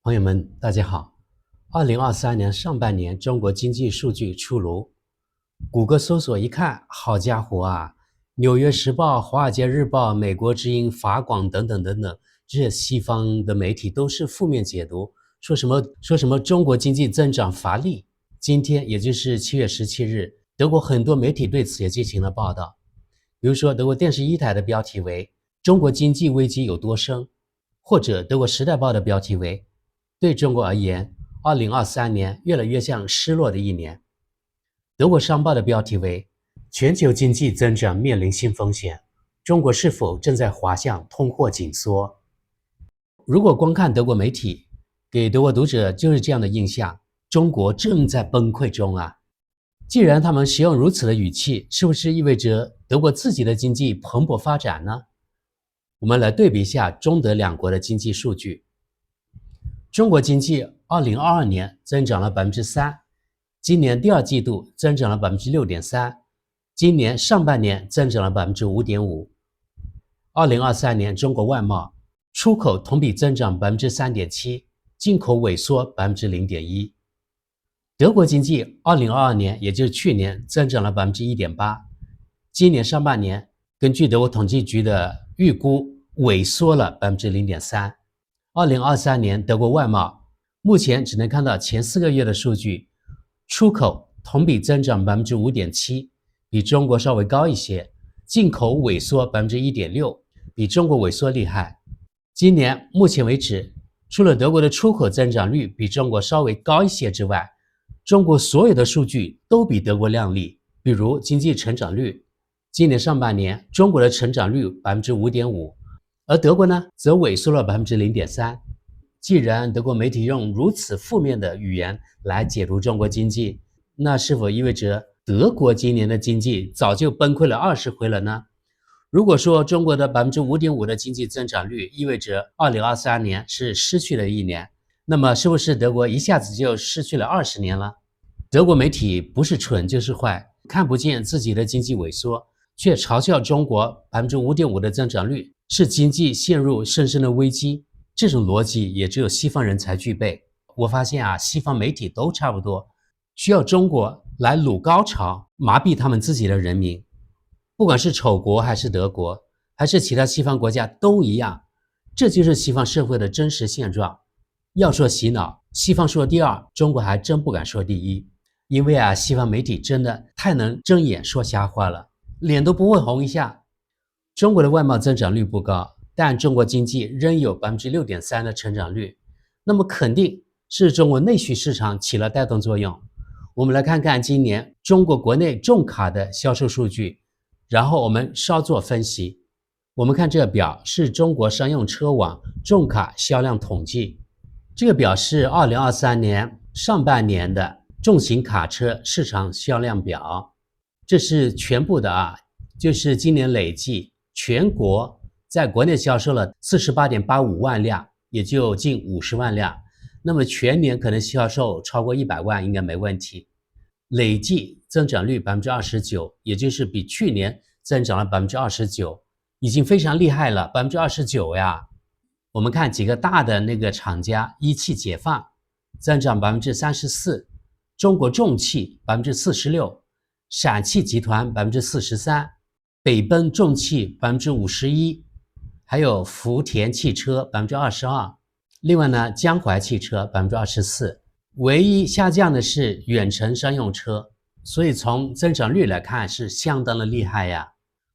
朋友们，大家好。2023年上半年中国经济数据出炉，谷歌搜索一看，好家伙啊，《纽约时报》、《华尔街日报》、美国之音、法广等等等等，这些西方的媒体都是负面解读，说什么中国经济增长乏力。今天也就是7月17日，德国很多媒体对此也进行了报道。比如说，德国电视一台的标题为“中国经济危机有多深”，或者德国《时代报》的标题为对中国而言，2023年越来越像失落的一年。德国商报的标题为全球经济增长面临新风险，中国是否正在滑向通货紧缩？如果光看德国媒体，给德国读者就是这样的印象，中国正在崩溃中啊。既然他们使用如此的语气，是不是意味着德国自己的经济蓬勃发展呢？我们来对比一下中德两国的经济数据。中国经济2022年增长了 3%， 今年第二季度增长了 6.3%， 今年上半年增长了 5.5%。2023年中国外贸出口同比增长 3.7%， 进口萎缩 0.1%。德国经济2022年也就是去年增长了 1.8%， 今年上半年根据德国统计局的预估萎缩了 0.3%。2023年德国外贸目前只能看到前4个月的数据，出口同比增长 5.7%， 比中国稍微高一些，进口萎缩 1.6%， 比中国萎缩厉害。今年目前为止，除了德国的出口增长率比中国稍微高一些之外，中国所有的数据都比德国亮丽。比如经济成长率，今年上半年中国的成长率 5.5%，而德国呢，则萎缩了 0.3%。既然德国媒体用如此负面的语言来解读中国经济，那是否意味着德国今年的经济早就崩溃了20回了呢？如果说中国的 5.5% 的经济增长率意味着2023年是失去了一年，那么是不是德国一下子就失去了20年了？德国媒体不是蠢就是坏，看不见自己的经济萎缩，却嘲笑中国 5.5% 的增长率是经济陷入深深的危机，这种逻辑也只有西方人才具备。我发现啊，西方媒体都差不多，需要中国来掳高潮，麻痹他们自己的人民。不管是丑国还是德国，还是其他西方国家都一样，这就是西方社会的真实现状。要说洗脑，西方说第二，中国还真不敢说第一。因为啊，西方媒体真的太能睁眼说瞎话了，脸都不会红一下。中国的外贸增长率不高，但中国经济仍有 6.3% 的成长率，那么肯定是中国内需市场起了带动作用。我们来看看今年中国国内重卡的销售数据，然后我们稍作分析。我们看这个表是中国商用车网重卡销量统计，这个表是2023年上半年的重型卡车市场销量表，这是全部的啊，就是今年累计全国在国内销售了 48.85 万辆，也就近50万辆，那么全年可能销售超过100万应该没问题。累计增长率 29%， 也就是比去年增长了 29%， 已经非常厉害了， 29% 呀。我们看几个大的那个厂家，一汽解放增长 34%，中国重汽 46%， 陕汽集团 43%， 北奔重汽 51%， 还有福田汽车 22%， 另外呢，江淮汽车 24%。 唯一下降的是远程商用车，所以从增长率来看是相当的厉害呀，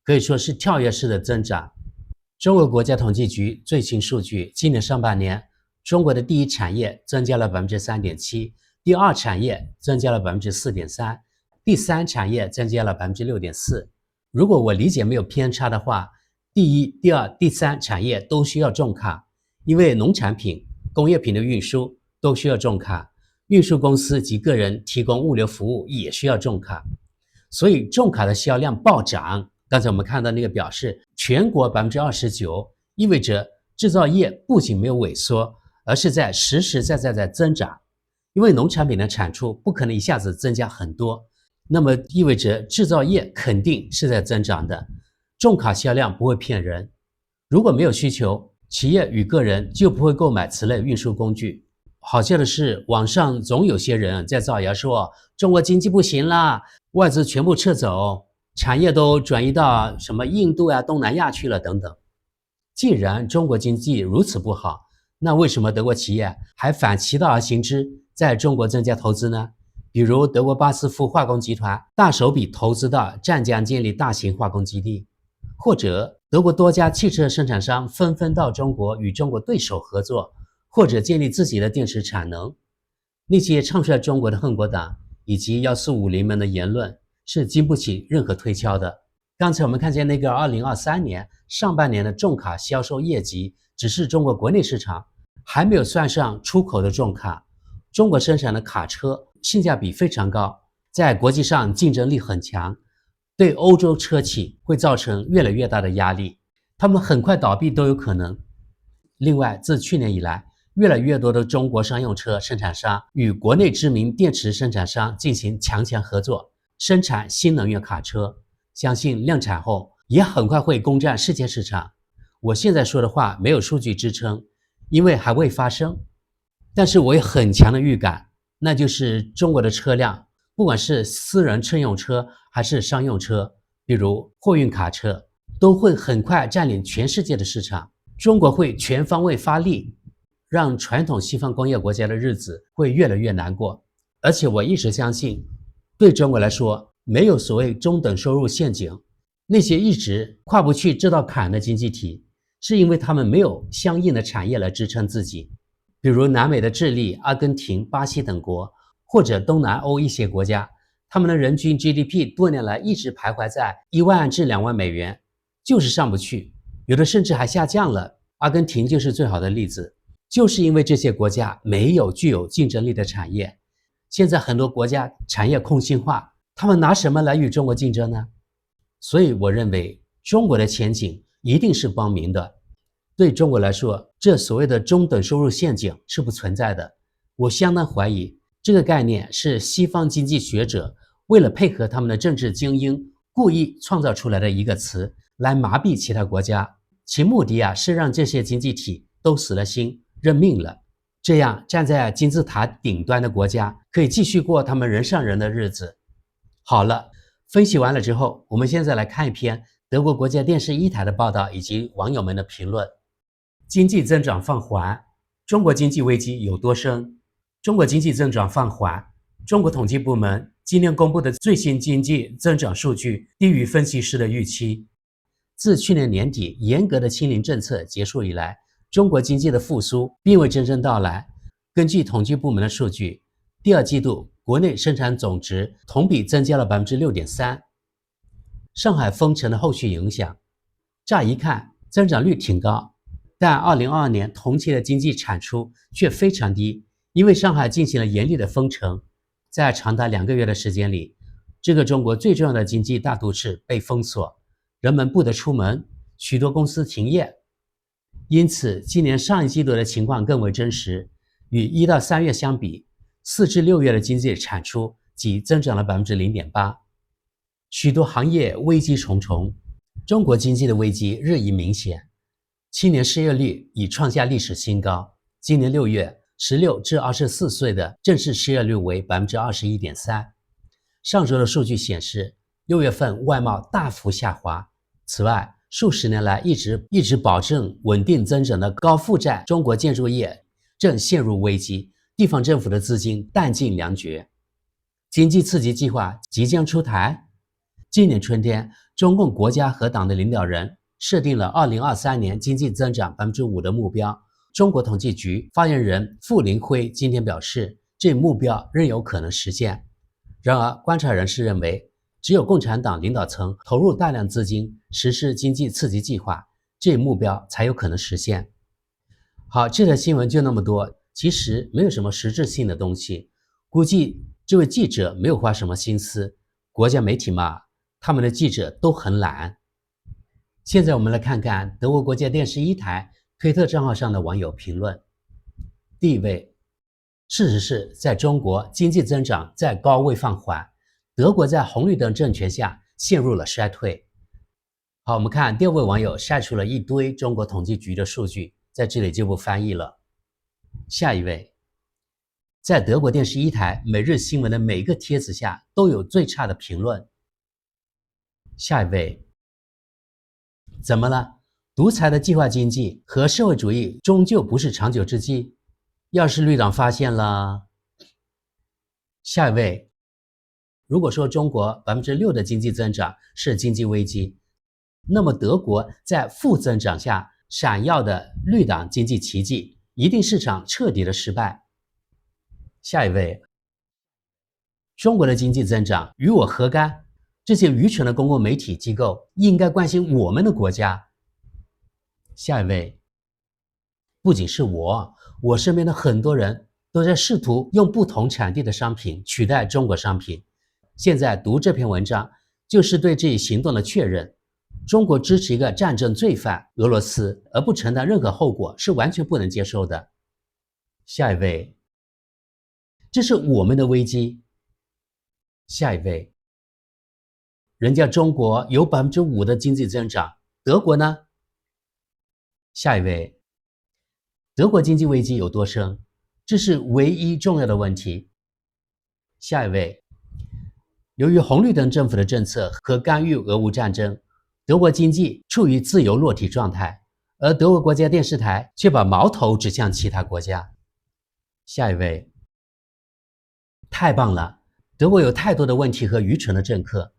可以说是跳跃式的增长。中国国家统计局最新数据，今年上半年中国的第一产业增加了 3.7%，第二产业增加了 4.3%， 第三产业增加了 6.4%。 如果我理解没有偏差的话，第一、第二、第三产业都需要重卡，因为农产品、工业品的运输都需要重卡，运输公司及个人提供物流服务也需要重卡，所以重卡的销量暴涨。刚才我们看到那个表示全国 29%， 意味着制造业不仅没有萎缩，而是在实实在在在增长。因为农产品的产出不可能一下子增加很多，那么意味着制造业肯定是在增长的。重卡销量不会骗人，如果没有需求，企业与个人就不会购买此类运输工具。好笑的是，网上总有些人在造谣说中国经济不行了，外资全部撤走，产业都转移到什么印度呀、东南亚去了等等。既然中国经济如此不好，那为什么德国企业还反其道而行之，在中国增加投资呢？比如德国巴斯夫化工集团大手笔投资到湛江建立大型化工基地，或者德国多家汽车生产商纷纷到中国与中国对手合作，或者建立自己的电池产能。那些唱衰中国的恨国党以及幺四五零们的言论是经不起任何推敲的。刚才我们看见那个2023年上半年的重卡销售业绩，只是中国国内市场，还没有算上出口的重卡。中国生产的卡车性价比非常高，在国际上竞争力很强，对欧洲车企会造成越来越大的压力，他们很快倒闭都有可能。另外，自去年以来，越来越多的中国商用车生产商与国内知名电池生产商进行强合作，生产新能源卡车，相信量产后也很快会攻占世界市场。我现在说的话没有数据支撑，因为还未发生，但是我有很强的预感，那就是中国的车辆，不管是私人乘用车还是商用车，比如货运卡车，都会很快占领全世界的市场。中国会全方位发力，让传统西方工业国家的日子会越来越难过。而且我一直相信，对中国来说，没有所谓中等收入陷阱。那些一直跨不去这道坎的经济体，是因为他们没有相应的产业来支撑自己。比如南美的智利、阿根廷、巴西等国，或者东南欧一些国家，他们的人均 GDP 多年来一直徘徊在1万至2万美元，就是上不去，有的甚至还下降了。阿根廷就是最好的例子，就是因为这些国家没有具有竞争力的产业。现在很多国家产业空心化，他们拿什么来与中国竞争呢？所以我认为中国的前景一定是光明的。对中国来说，这所谓的中等收入陷阱是不存在的。我相当怀疑这个概念是西方经济学者为了配合他们的政治精英故意创造出来的一个词，来麻痹其他国家。其目的是让这些经济体都死了心，认命了。这样站在金字塔顶端的国家可以继续过他们人上人的日子。好了，分析完了之后，我们现在来看一篇德国国家电视一台的报道以及网友们的评论。经济增长放缓，中国经济危机有多深？中国经济增长放缓。中国统计部门今年公布的最新经济增长数据低于分析师的预期。自去年年底严格的清零政策结束以来，中国经济的复苏并未真正到来。根据统计部门的数据，第二季度国内生产总值同比增加了 6.3%。上海封城的后续影响，乍一看增长率挺高，但2022年同期的经济产出却非常低，因为上海进行了严厉的封城，在长达2个月的时间里，这个中国最重要的经济大都市被封锁，人们不得出门，许多公司停业。因此今年上一季度的情况更为真实，与1到3月相比，4至6月的经济产出仅增长了 0.8%。 许多行业危机重重，中国经济的危机日益明显。青年失业率已创下历史新高，今年6月16至24岁的正式失业率为 21.3%。 上周的数据显示，6月份外贸大幅下滑。此外，数十年来一直保证稳定增长的高负债中国建筑业正陷入危机，地方政府的资金弹尽粮绝。经济刺激计划即将出台。今年春天，中共国家和党的领导人设定了2023年经济增长 5% 的目标。中国统计局发言人傅林辉今天表示，这目标仍有可能实现。然而，观察人士认为，只有共产党领导层投入大量资金实施经济刺激计划，这目标才有可能实现。好，这条新闻就那么多，其实没有什么实质性的东西，估计这位记者没有花什么心思。国家媒体嘛，他们的记者都很懒。现在我们来看看德国国家电视一台推特账号上的网友评论。第一位，事实是在中国经济增长在高位放缓，德国在红绿灯政权下陷入了衰退。好，我们看第二位网友晒出了一堆中国统计局的数据，在这里就不翻译了。下一位，在德国电视一台每日新闻的每个帖子下都有最差的评论。下一位，怎么了？独裁的计划经济和社会主义终究不是长久之计。要是绿党发现了……下一位，如果说中国6%的经济增长是经济危机，那么德国在负增长下闪耀的绿党经济奇迹，一定是场彻底的失败。下一位，中国的经济增长与我何干？这些愚蠢的公共媒体机构应该关心我们的国家。下一位，不仅是我身边的很多人都在试图用不同产地的商品取代中国商品。现在读这篇文章，就是对这一行动的确认。中国支持一个战争罪犯俄罗斯，而不承担任何后果，是完全不能接受的。下一位，这是我们的危机。下一位，人家中国有5%的经济增长，德国呢？下一位，德国经济危机有多深？这是唯一重要的问题。下一位，由于红绿灯政府的政策和干预俄乌战争，德国经济处于自由落体状态，而德国国家电视台却把矛头指向其他国家。下一位，太棒了！德国有太多的问题和愚蠢的政客，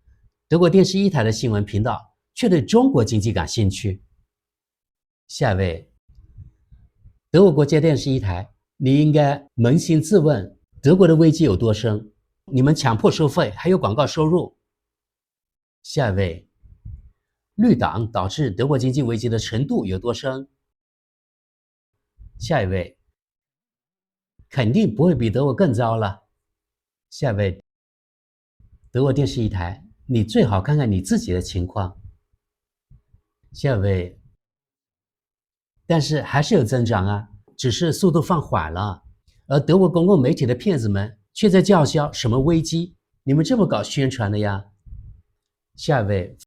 德国电视一台的新闻频道却对中国经济感兴趣。下一位，德国国家电视一台，你应该扪心自问，德国的危机有多深？你们强迫收费，还有广告收入。下一位，绿党导致德国经济危机的程度有多深？下一位，肯定不会比德国更糟了。下一位，德国电视一台，你最好看看你自己的情况。下一位，但是还是有增长啊，只是速度放缓了。而德国公共媒体的骗子们却在叫嚣什么危机，你们这么搞宣传的呀？下一位，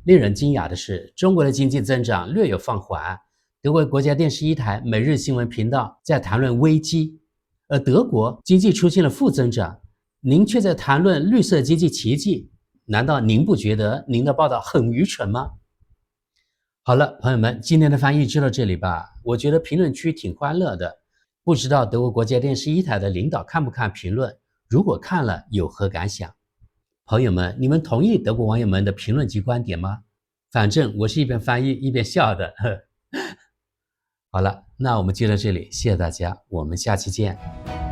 令人惊讶的是，中国的经济增长略有放缓，德国国家电视一台每日新闻频道在谈论危机，而德国经济出现了负增长，您却在谈论绿色经济奇迹，难道您不觉得您的报道很愚蠢吗？好了，朋友们，今天的翻译就到这里吧。我觉得评论区挺欢乐的，不知道德国国家电视一台的领导看不看评论？如果看了，有何感想？朋友们，你们同意德国网友们的评论及观点吗？反正我是一边翻译一边笑的。好了，那我们就到这里，谢谢大家，我们下期见。